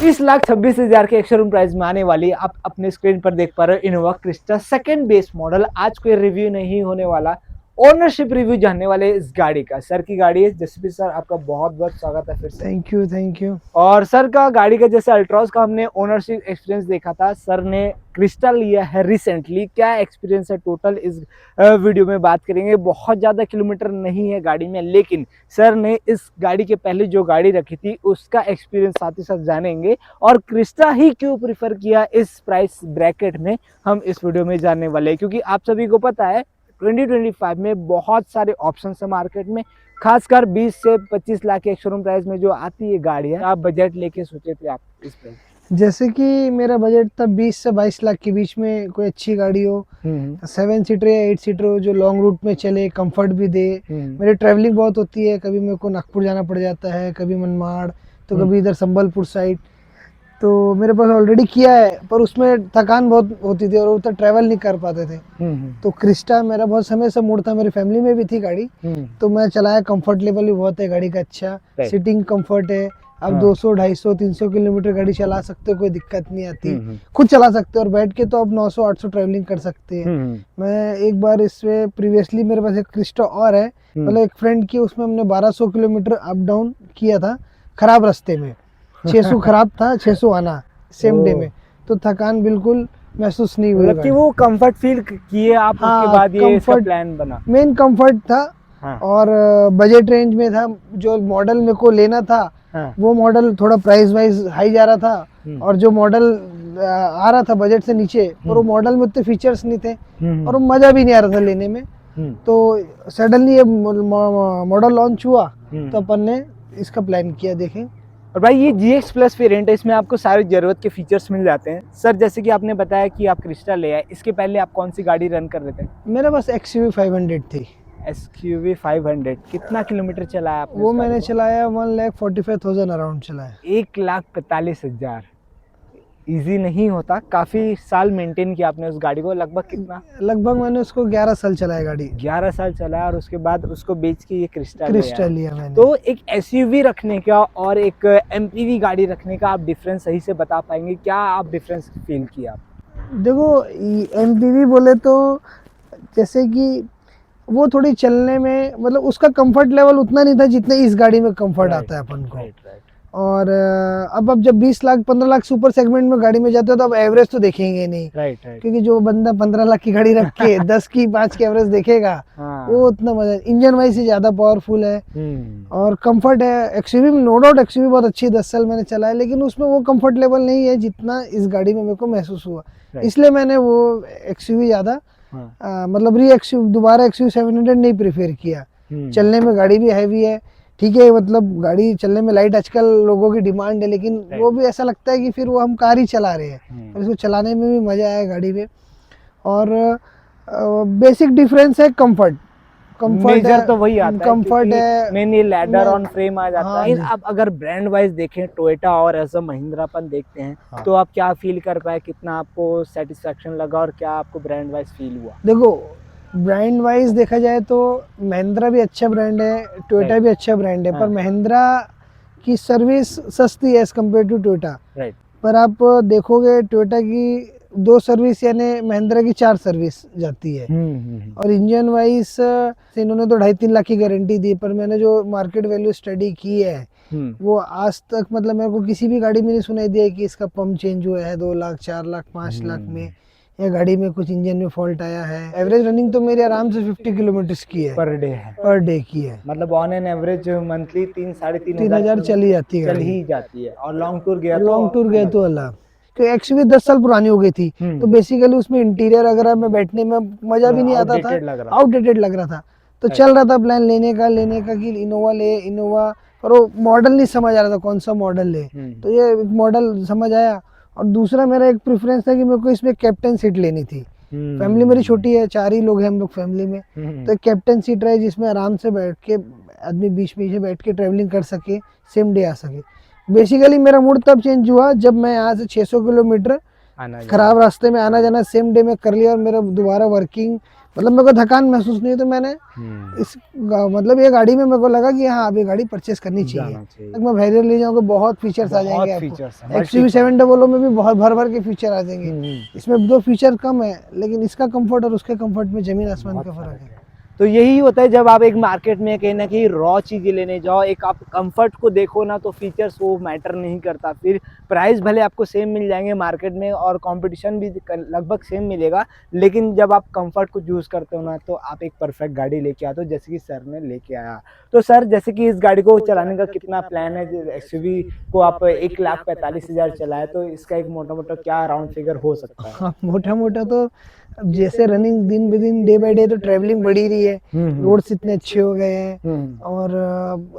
30,26,000 के एक showroom price में आने वाली आप अपने स्क्रीन पर देख पा रहे हो Innova Crysta second base model. आज कोई रिव्यू नहीं होने वाला, ओनरशिप रिव्यू जानने वाले इस गाड़ी का। सर की गाड़ी है जसप्रीत सर, आपका बहुत बहुत स्वागत है फिर से। Thank you. और सर का गाड़ी का जैसे अल्ट्रॉज का हमने ओनरशिप एक्सपीरियंस देखा था, सर ने क्रिस्टा लिया है रिसेंटली। क्या एक्सपीरियंस है टोटल इस वीडियो में बात करेंगे। बहुत ज़्यादा किलोमीटर नहीं है गाड़ी में, लेकिन सर ने इस गाड़ी के पहले जो गाड़ी रखी थी उसका एक्सपीरियंस साथ ही साथ जानेंगे। और क्रिस्टा ही क्यों प्रीफर किया इस प्राइस ब्रैकेट में, हम इस वीडियो में जानने वाले हैं। क्योंकि आप सभी को पता है 2025 में बहुत सारे ऑप्शन है मार्केट में, खासकर 20 से 25 लाख के एक शोरूम प्राइस में जो आती है गाड़ियाँ। आप बजट लेके सोचे थे आप इस प्राइस? जैसे कि मेरा बजट था 20 से 22 लाख के बीच में, कोई अच्छी गाड़ी हो, 7 सीटर या 8 सीटर हो, जो लॉन्ग रूट में चले, कंफर्ट भी दे। मेरी ट्रैवलिंग बहुत होती है, कभी मेरे को नागपुर जाना पड़ जाता है, कभी मनमाड़, तो कभी इधर संबलपुर साइड। तो मेरे पास ऑलरेडी किया है, पर उसमें थकान बहुत होती थी और उतना ट्रैवल नहीं कर पाते थे। तो क्रिस्टा मेरा बहुत समय से मूड था, मेरी फैमिली में भी थी गाड़ी, तो मैं चलाया। कंफर्ट लेवल भी बहुत है गाड़ी का, अच्छा सीटिंग कंफर्ट है। आप 200, 250, 300 किलोमीटर गाड़ी चला सकते हो, कोई दिक्कत नहीं आती। खुद चला सकते हो और बैठ के तो आप 900, 800 ट्रैवलिंग कर सकते हैं। मैं एक बार इसमें प्रीवियसली मेरे पास एक क्रिस्टा और है, मतलब एक फ्रेंड की, उसमें हमने 1200 किलोमीटर अप डाउन किया था खराब रास्ते में। 600 खराब था, 600 आना सेम डे में, तो थकान बिल्कुल महसूस नहीं हुई। मतलब कि वो कंफर्ट फील किए आप। हाँ, उसके बाद ये इसका प्लान बना। मेन कंफर्ट था। हाँ। और बजट रेंज में था। जो मॉडल मेरे को लेना था, हाँ, वो मॉडल थोड़ा प्राइस वाइज हाई जा रहा था, और जो मॉडल आ रहा था बजट से नीचे, और वो मॉडल में उतने फीचर्स नहीं थे, और वो मजा भी नहीं आ रहा था लेने में। तो सडनली ये मॉडल लॉन्च हुआ, तो अपन ने इसका प्लान किया, देखें। और भाई ये GX प्लस वेरिएंट है, इसमें आपको सारी जरूरत के फीचर्स मिल जाते हैं। सर जैसे कि आपने बताया कि आप क्रिस्टा ले आए, इसके पहले आप कौन सी गाड़ी रन कर रहे थे? मेरे पास XUV 500 थी। XUV 500 कितना किलोमीटर चलाया आपने? वो मैंने चलाया 1,45,000 अराउंड चलाया। 1,45,000 इजी नहीं होता। काफी साल मेंटेन किया आपने उस गाड़ी को। लगभग कितना? लगभग मैंने उसको 11 साल चलाया गाड़ी। 11 साल चलाया, और उसके बाद उसको बेच के ये क्रिस्टा लिया मैंने। तो एक SUV रखने का और एक MPV गाड़ी रखने का आप डिफरेंस सही से बता पाएंगे? क्या आप डिफरेंस फील किया? देखो, MPV बोले तो जैसे कि वो थोड़ी चलने में, मतलब उसका कंफर्ट लेवल उतना नहीं था जितना इस गाड़ी में कंफर्ट आता है अपन को। और अब जब 20 लाख 15 लाख सुपर सेगमेंट में गाड़ी में जाते हो, तो अब एवरेज तो देखेंगे नहीं। क्योंकि जो बंदा 15 लाख की गाड़ी रख के 10 की 5 की एवरेज देखेगा, वो उतना मजा। इंजन वाइज से ज्यादा पावरफुल है, और कंफर्ट है। XUV में नो डाउट XUV बहुत अच्छी, 10 साल मैंने चलाया, लेकिन उसमें वो कंफर्ट लेवल नहीं है जितना इस गाड़ी में मेरे को महसूस हुआ। इसलिए मैंने वो XUV ज्यादा, मतलब दोबारा XUV 700 नहीं प्रेफर किया। चलने में गाड़ी भी हैवी है, ठीक है, मतलब गाड़ी चलने में लाइट आजकल लोगों की डिमांड है, लेकिन वो भी ऐसा लगता है कि फिर वो हम कार ही चला रहे हैं, और इसको चलाने में भी मजा आया गाड़ी में। और बेसिक डिफरेंस है कंफर्ट मेजर तो वही आता कंफर्ट है। मेन ये लैडर ऑन फ्रेम आ जाता है। अब अगर ब्रांड वाइज देखें, टोयोटा और ऐसा महिंद्रा अपन देखते हैं, तो आप क्या फील कर पाए? कितना आपको सेटिस्फेक्शन लगा और क्या आपको ब्रांड वाइज फील हुआ? देखो, ब्रांड वाइज देखा जाए तो महिंद्रा भी अच्छा ब्रांड है, टोयोटा भी अच्छा ब्रांड है, पर महिंद्रा की सर्विस सस्ती है एज कम्पेयर टू टोयोटा। पर आप देखोगे टोयोटा की 2 सर्विस यानी महिंद्रा की 4 सर्विस जाती है। और इंजन वाइज इन्होंने तो 2.5-3 लाख की गारंटी दी, पर मैंने जो मार्केट वैल्यू स्टडी की है, वो आज तक, मतलब मेरे को किसी भी गाड़ी में नहीं सुनाई दिया कि इसका पंप चेंज हुआ है 2 लाख, 4 लाख, 5 लाख में, या गाड़ी में कुछ इंजन में फॉल्ट आया है। एवरेज रनिंग तो मेरी आराम से 50 किलोमीटर की है पर डे की है। मतलब ऑन एन एवरेज मंथली 3-3.5 चली जाती है, चल ही जाती है। और लॉन्ग टूर गया तो अलग। क्योंकि XUV 10 साल पुरानी हो गई थी, तो बेसिकली उसमें इंटीरियर वगैरह में बैठने में मजा भी नहीं आता था, आउटडेटेड लग रहा था। तो चल रहा था प्लान लेने का कि इनोवा, पर वो मॉडल नहीं समझ आ रहा था कौन सा मॉडल ले। तो ये मॉडल समझ आया। और दूसरा मेरा एक प्रेफरेंस था कि मेरे को इसमें कैप्टन सीट लेनी थी। फैमिली मेरी छोटी है, 4 ही लोग हैं हम लोग फैमिली में, तो एक कैप्टन सीट रहे जिसमें आराम से बैठ के आदमी बीच में बैठ के ट्रैवलिंग कर सके, सेम डे आ सके। बेसिकली मेरा मूड तब चेंज हुआ जब मैं यहाँ से 600 किलोमीटर खराब रास्ते में आना जाना सेम डे में कर लिया, और मेरा दोबारा वर्किंग मतलब मेरे को थकान महसूस नहीं हुई, तो मैंने मतलब ये गाड़ी में मेरे को लगा कि हाँ अब ये गाड़ी परचेस करनी चाहिए। जाना चाहिए। मैं वेरियर ले जाऊंगा, बहुत फीचर्स आ जाएंगे आपको। फीचर्स है, XUV700 में भी बहुत भर भर के फीचर आ जाएंगे। इसमें दो फीचर कम है, लेकिन इसका कंफर्ट और उसके कंफर्ट में जमीन आसमान का फर्क है। तो यही होता है जब आप एक मार्केट में कहीं ना कहीं रॉ चीजें लेने जाओ, एक आप कंफर्ट को देखो ना, तो फीचर्स वो मैटर नहीं करता। फिर प्राइस भले आपको सेम मिल जाएंगे मार्केट में और कंपटीशन भी लगभग सेम मिलेगा, लेकिन जब आप कंफर्ट को चूज करते हो ना, तो आप एक परफेक्ट गाड़ी लेके आते हो, जैसे कि सर ने लेके आया। तो सर, जैसे कि इस गाड़ी को चलाने का कितना प्लान है? एक्सयूवी को आप 1,45,000 चलाए, तो इसका एक मोटा मोटा क्या राउंड फिगर हो सकता है? हाँ, मोटा मोटा तो अब जैसे रनिंग दिन ब दिन डे बाय डे तो ट्रैवलिंग बढ़ी रही है, रोड्स इतने अच्छे हो गए हैं और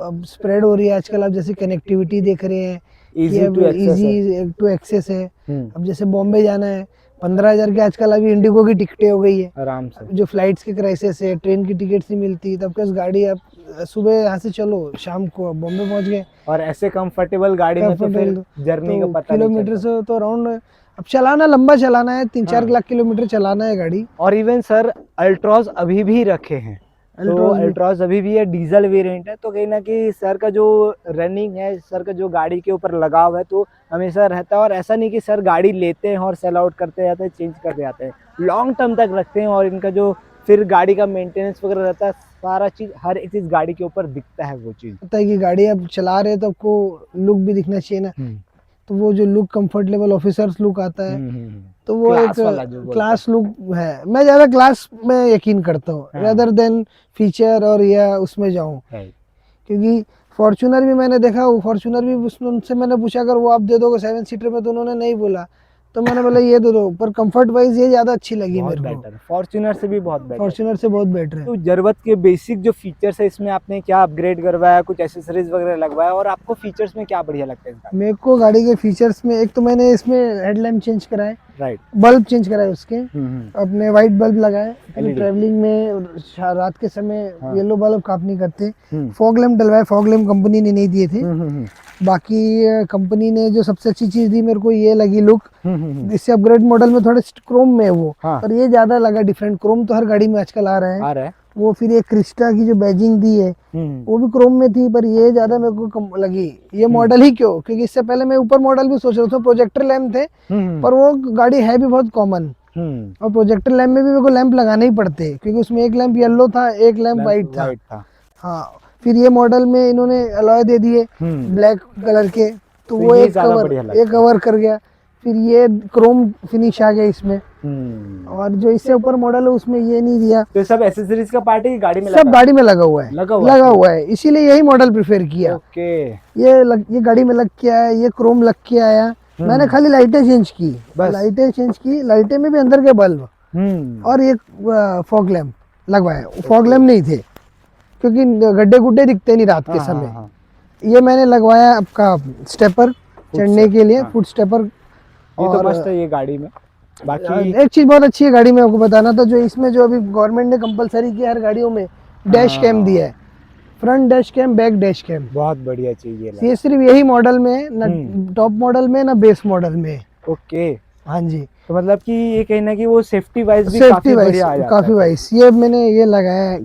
अब स्प्रेड हो रही है आजकल। आप जैसे कनेक्टिविटी देख रहे हैं कि इजी अब टू एक्सेस है। इजी टू एक्सेस है। अब जैसे बॉम्बे जाना है, 15,000 के आजकल अभी इंडिगो की टिकटें हो गई है। आराम से। जो फ्लाइट्स की क्राइसिस है, ट्रेन की टिकट्स नहीं मिलती, तब कैसे गाड़ी आप सुबह यहाँ से चलो, शाम को बॉम्बे पहुंच गए। और ऐसे कंफर्टेबल गाड़ी में तो फिर जर्नी का पता नहीं किलोमीटर चलता। से तो अराउंड अब चलाना, लंबा चलाना है, 3-4 लाख किलोमीटर चलाना है गाड़ी। और इवन सर अल्ट्रॉज अभी भी रखे हैं, तो अल्ट्रॉज अभी भी है, डीजल वेरिएंट है। तो कहीं ना कहीं सर का जो रनिंग है, सर का जो गाड़ी के ऊपर लगाव है, तो हमेशा रहता है। और ऐसा नहीं कि सर गाड़ी लेते हैं और सेल आउट करते जाते हैं, चेंज करते जाते हैं, लॉन्ग टर्म तक रखते हैं। और इनका जो फिर गाड़ी का मेंटेनेंस वगैरह रहता है, सारा चीज, हर एक चीज गाड़ी के ऊपर दिखता है वो चीज। पता है कि गाड़ी आप चला रहे हैं तो आपको लुक भी दिखना चाहिए ना, तो वो जो look comfort level officers look आता है, तो वो क्लास वाला जो एक बोलते क्लास लुक है। मैं ज्यादा क्लास में यकीन करता हूँ रेदर देन फीचर और या उसमें जाऊँ, क्योंकि फॉर्च्यूनर भी मैंने देखा, वो फॉर्च्यूनर भी उनसे मैंने पूछा अगर वो आप दे दोगे 7 सीटर में, तो उन्होंने नहीं बोला, तो मैंने बोला ये दे दो, पर कंफर्ट वाइज ये ज्यादा अच्छी लगी मेरे को, फॉर्च्यूनर से भी बहुत बेटर। फॉर्च्यूनर से बहुत बेटर है। तो जरूरत के बेसिक जो फीचर्स है, इसमें आपने क्या अपग्रेड करवाया, कुछ एसेसरीज वगैरह लगवाया, और आपको फीचर्स में क्या बढ़िया लगता है इसका? मेरे को गाड़ी के फीचर्स में एक तो मैंने इसमें हेडलैम्प चेंज कराए, राइट, बल्ब चेंज कराए उसके, अपने वाइट बल्ब लगाए, ट्रैवलिंग में रात के समय येलो बल्ब काम नहीं करते। फॉग लैम्प डलवाए, फॉग लैम्प कंपनी ने नहीं दिए थे। बाकी कंपनी ने जो सबसे अच्छी चीज दी मेरे को ये लगी लुक, इससे अपग्रेड मॉडल में थोड़े क्रोम में है वो, और ये ज्यादा लगा डिफरेंट। क्रोम तो हर गाड़ी में आजकल आ रहा है। वो फिर ये क्रिस्टा की जो बैजिंग दी है वो भी क्रोम में थी, पर ये ज्यादा मेरे को कम लगी। ये मॉडल ही क्यों, क्योंकि इससे पहले मैं ऊपर मॉडल भी सोच रहा था, प्रोजेक्टर लैम्प थे, पर वो गाड़ी है भी बहुत कॉमन, और प्रोजेक्टर लैम्प में भी मेरे को लैंप लगाने ही पड़ते, क्योंकि उसमें एक लैंप येलो था, एक लैंप व्हाइट था। हाँ, फिर ये मॉडल में इन्होंने अलॉय दे दिए ब्लैक कलर के, तो वो एक कवर कर गया। फिर ये क्रोम फिनिश आ गया इसमें, और जो इससे ऊपर मॉडल है उसमें ये नहीं दिया। तो सब एसेसरीज का पार्ट है गाड़ी में, सब गाड़ी में लगा हुआ है, इसीलिए यही मॉडल प्रेफर किया। ये गाड़ी में लग के आया, ये क्रोम लग के आया। मैंने खाली लाइटें चेंज की, लाइटें में भी अंदर के बल्ब, और एक फॉग लैम्प लगवाया। फॉग लैम्प नहीं थे क्योंकि गड्ढे गुड्ढे दिखते नहीं रात के समय। ये मैंने लगवाया आपका स्टेपर चढ़ने के लिए, फुट स्टेपर। ये तो मस्त है ये गाड़ी में। बाकी एक चीज बहुत अच्छी है गाड़ी में, आपको बताना था, जो इसमें जो अभी गवर्नमेंट ने कंपलसरी किया हर गाड़ियों में, डैश कैम दिया है, front dash cam, back dash cam. बहुत बढ़िया चीज है। ये सिर्फ यही मॉडल में, ना टॉप मॉडल में ना बेस मॉडल में। ओके, हाँ जी, तो मतलब कि ये कहना कि वो सेफ्टी वाइज भी काफी बढ़िया आ जाता है। काफी वाइज। ये मैंने ये लगाया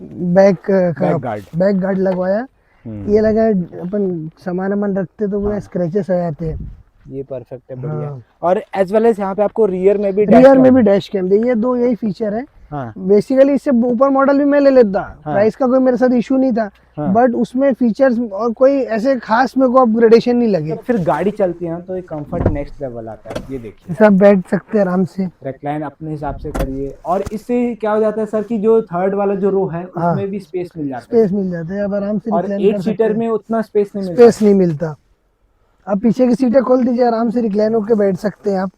बैक गार्ड लगवाया। ये लगा अपन सामान वामान रखते तो पूरे स्क्रैचेस आ जाते हैं। ये परफेक्ट है, बढ़िया। और एज वेल एज यहाँ पे आपको रियर में भी डैश कैम दे। ये दो यही फीचर है। बेसिकली इससे ऊपर मॉडल भी मैं ले लेता, प्राइस का कोई मेरे साथ इशू नहीं था, बट उसमें फीचर्स और कोई ऐसे खास मेरे को अपग्रेडेशन नहीं लगे। फिर गाड़ी चलती है तो एक कंफर्ट नेक्स्ट लेवल आता है। ये देखिए, सब बैठ सकते हैं आराम से, रेक्लाइन अपने हिसाब से करिए। और इससे क्या हो जाता है सर कि जो थर्ड वाला जो रो है उसमें भी स्पेस मिल जाता है, अब आराम से। और 8 सीटर में उतना स्पेस नहीं मिलता। अब पीछे की सीटें खोल दीजिए, आराम से रिक्लाइन होकर बैठ सकते हैं आप।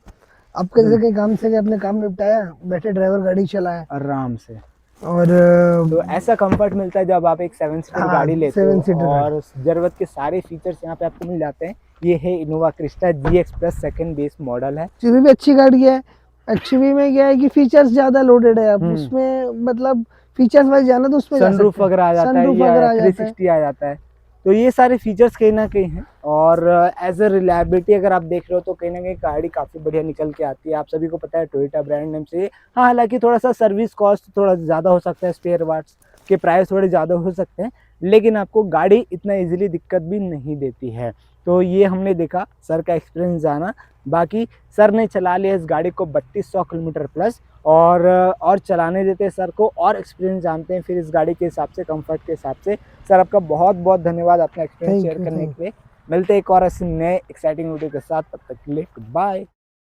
आपके जैसे कहीं काम से अपने काम निपटाया, बैठे ड्राइवर गाड़ी चलाया आराम से। और तो ऐसा कंफर्ट मिलता है जब आप एक 7 सीटर गाड़ी लेते हो, और जरूरत के सारे फीचर्स यहाँ पे आपको मिल जाते हैं। ये है Innova Crysta GX plus second base model है। एक्सयूवी भी अच्छी गाड़ी है। एक्सयूवी में क्या है कि फीचर्स ज्यादा लोडेड है, आप उसमें मतलब फीचर्स वाइज जाना तो उसमें सनरूफ वगैरह आ जाता है, 360 आ जाता है। तो ये सारे फीचर्स कहीं ना कहीं हैं। और एज अ रिलायबिलिटी अगर आप देख रहे हो तो कहीं ना कहीं गाड़ी काफ़ी बढ़िया निकल के आती है। आप सभी को पता है टोयोटा ब्रांड नेम से। हाँ, हालांकि थोड़ा सा सर्विस कॉस्ट थोड़ा ज़्यादा हो सकता है, स्पेयर पार्ट्स के प्राइस थोड़े ज़्यादा हो सकते हैं, लेकिन आपको गाड़ी इतना ईजिली दिक्कत भी नहीं देती है। तो ये हमने देखा, सर का एक्सपीरियंस जाना। बाकी सर ने चला लिया इस गाड़ी को 3200 किलोमीटर प्लस, और चलाने देते हैं सर को, और एक्सपीरियंस जानते हैं फिर इस गाड़ी के हिसाब से, कंफर्ट के हिसाब से। सर आपका बहुत बहुत धन्यवाद अपना एक्सपीरियंस Thank शेयर you, करने thank के लिए। मिलते हैं एक और ऐसे नए एक्साइटिंग वीडियो के साथ, तब तक के लिए बाय।